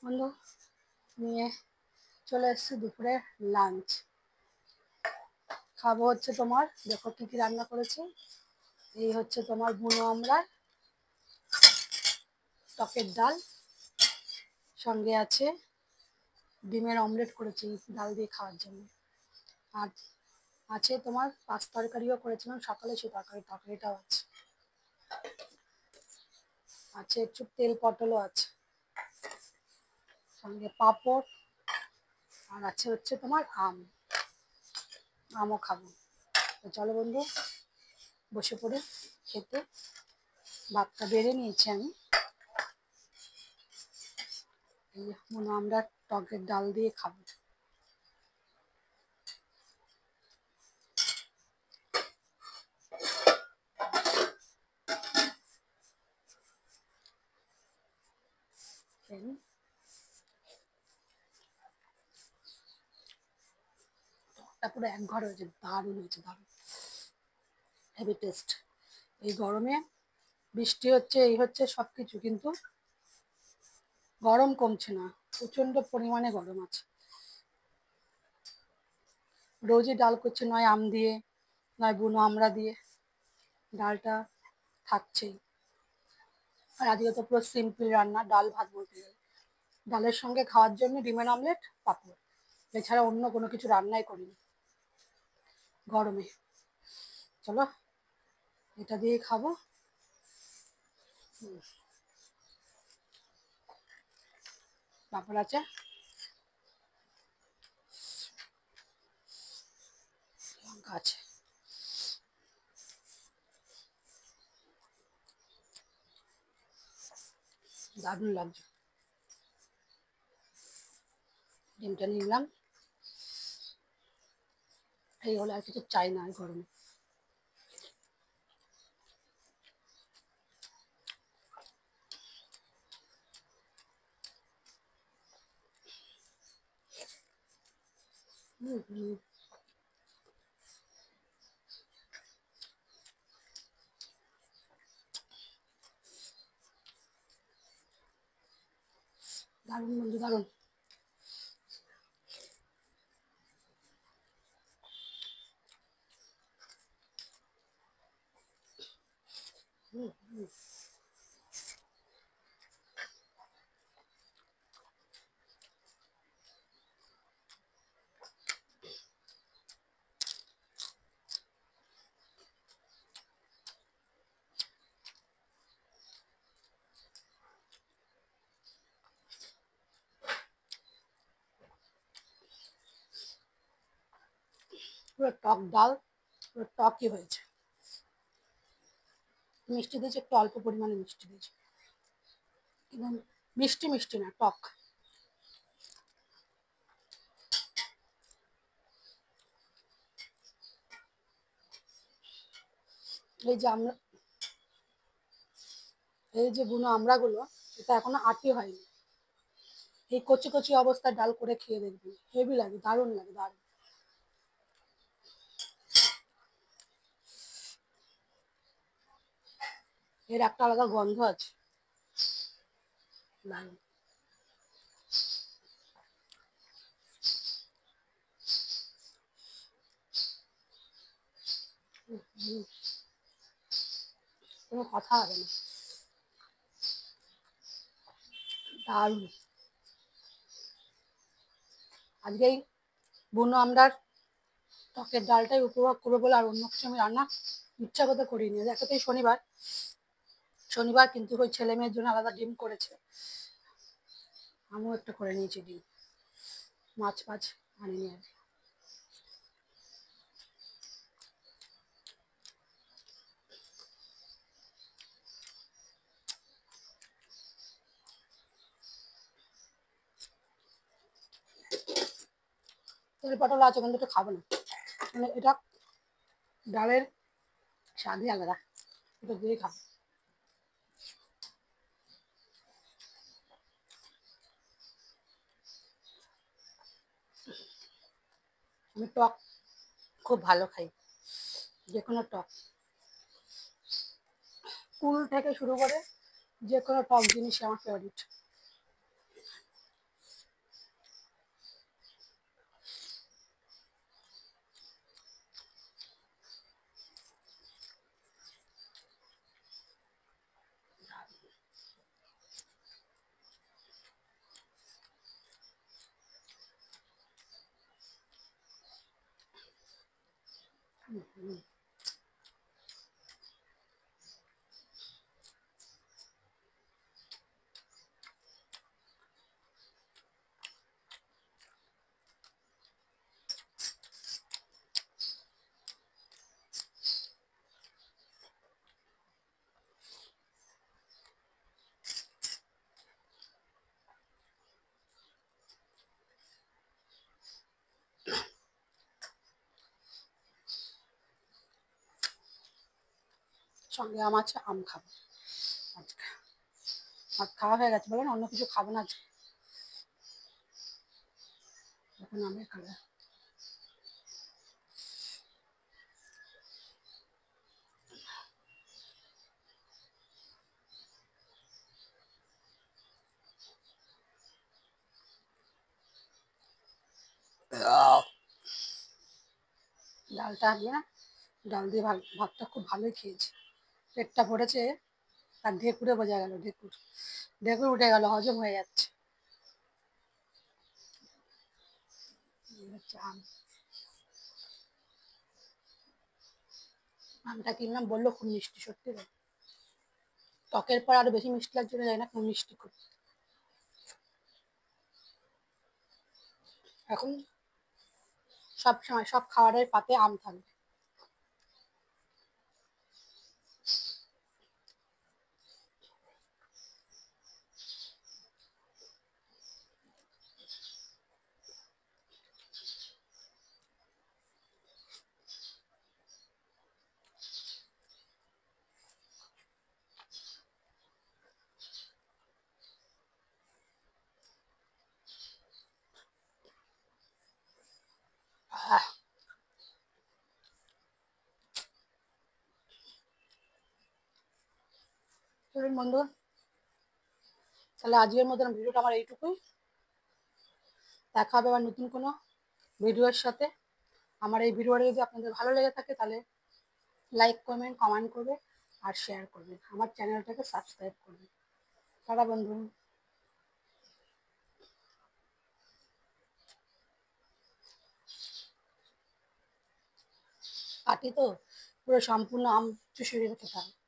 বন্ধু নিয়ে চলে এসেছি দুপুরে লাঞ্চ। খাবো হচ্ছে তোমার, দেখো কি কি রান্না করেছি। এই হচ্ছে তোমার বুনো আমড়ার টকের ডাল, সঙ্গে আছে ডিমের অমলেট করেছি ডাল দিয়ে খাওয়ার জন্য। আর আছে তোমার পাঁচ তরকারিও করেছিলাম সকালে, সেই তরকারিটাও আছে। আছে একটু তেল পটলও আছে, সঙ্গে পাঁপড়। আর আছে হচ্ছে তোমার আমও খাবো। তো চলো বন্ধু বসে পড়ে খেতে। ভাতটা বেড়ে নিয়েছি আমি। এই আমরা টকের ডাল দিয়ে খাবো। পুরো এক ঘর হয়েছে, দারুণ হয়েছে, দারুণ হেভি টেস্ট। এই গরমে বৃষ্টি হচ্ছে, এই হচ্ছে সব কিছু, কিন্তু গরম কমছে না, প্রচন্ড পরিমাণে গরম আছে। রোজই ডাল করছে, নয় আম দিয়ে নয় বুনো আমড়া দিয়ে, ডালটা থাকছেই। আর আজকে তো পুরো সিম্পল রান্না, ডাল ভাত বলতে গেলে। ডালের সঙ্গে খাওয়ার জন্য ডিমের অমলেট, পাঁপড়, এছাড়া অন্য কোনো কিছু রান্নাই করিনি গরমে। চলো এটা দিয়ে খাবো। পাঁপড় আছে, লঙ্কা আছে। দারুণ লাগছে। ডিমটা নিলাম, এই হলে আর কিছু চাই না গরমে। দারুণ বন্ধু, দারুণ। পুরো টক ডাল, পুরো টকই হয়েছে। মিষ্টি দিয়েছে, একটু অল্প পরিমাণে মিষ্টি দিয়েছে, কিন্তু মিষ্টি মিষ্টি না, টক। এই যে আমরা, এই যে বুনো আমড়াগুলো, এটা এখনো আটি হয়নি। এই কচি কচি অবস্থায় ডাল করে খেয়ে দেখবি, হেভি লাগে, দারুণ লাগে, দারুণ। এর একটা আলাদা গন্ধ আছে, দারুণ। কোনো কথা হবে না, দারুণ। আজকেই বুনো আমড়ার টকের ডালটাই উপভোগ করবো বলে আর অন্য কিছু আমি রান্না ইচ্ছা করতে করিনি। একেতেই শনিবার, শনিবার কিন্তু ওই ছেলে মেয়ের জন্য আলাদা ডিম করেছে, আমিও একটা করে নিয়েছি ডিম, মাছ ফাছ আনিনি আর কি। তেল পটল আছে কিন্তু এটা খাবো না, মানে এটা ডালের স্বাদই আলাদা, এটা দিয়ে খাবো। আমি টক খুব ভালো খাই, যে কোনো টক, কুল থেকে শুরু করে যে কোনো টক জিনিস আমার ফেভারিট। সঙ্গে আম আছে, আম খাবো আজকে। আর খাওয়া হয়ে গেছে, বলেন অন্য কিছু খাবো না আজকে, এখন আমের কালার। ডালটা দিয়ে না, ডাল দিয়ে ভাতটা খুব ভালোই খেয়েছি, পেটটা ভরেছে। আর ঢেকুরে বোঝা গেল, ঢেকুর ঢেকুর উঠে গেল, হজম হয়ে যাচ্ছে। এই হচ্ছে আম। আমটা কিনলাম, বললো খুব মিষ্টি, সত্যি তো। টকের পর আরো বেশি মিষ্টি লাগছে না, জানি না, খুব মিষ্টি খুব। এখন সব সময় সব খাবারের পাতে আম থাকবে। আহ, চলুন বন্ধু, তাহলে আজকের মতন ভিডিওটা আমার এইটুকুই। দেখা হবে আবার নতুন কোনো ভিডিওর সাথে। আমার এই ভিডিওটা যদি আপনাদের ভালো লেগে থাকে, তাহলে লাইক করবেন, কমেন্ট করবে আর শেয়ার করবেন, আমার চ্যানেলটাকে সাবস্ক্রাইব করবেন। টাটা বন্ধু। কাটি তো পুরো সম্পূর্ণ আম চুষে খেতে হবে।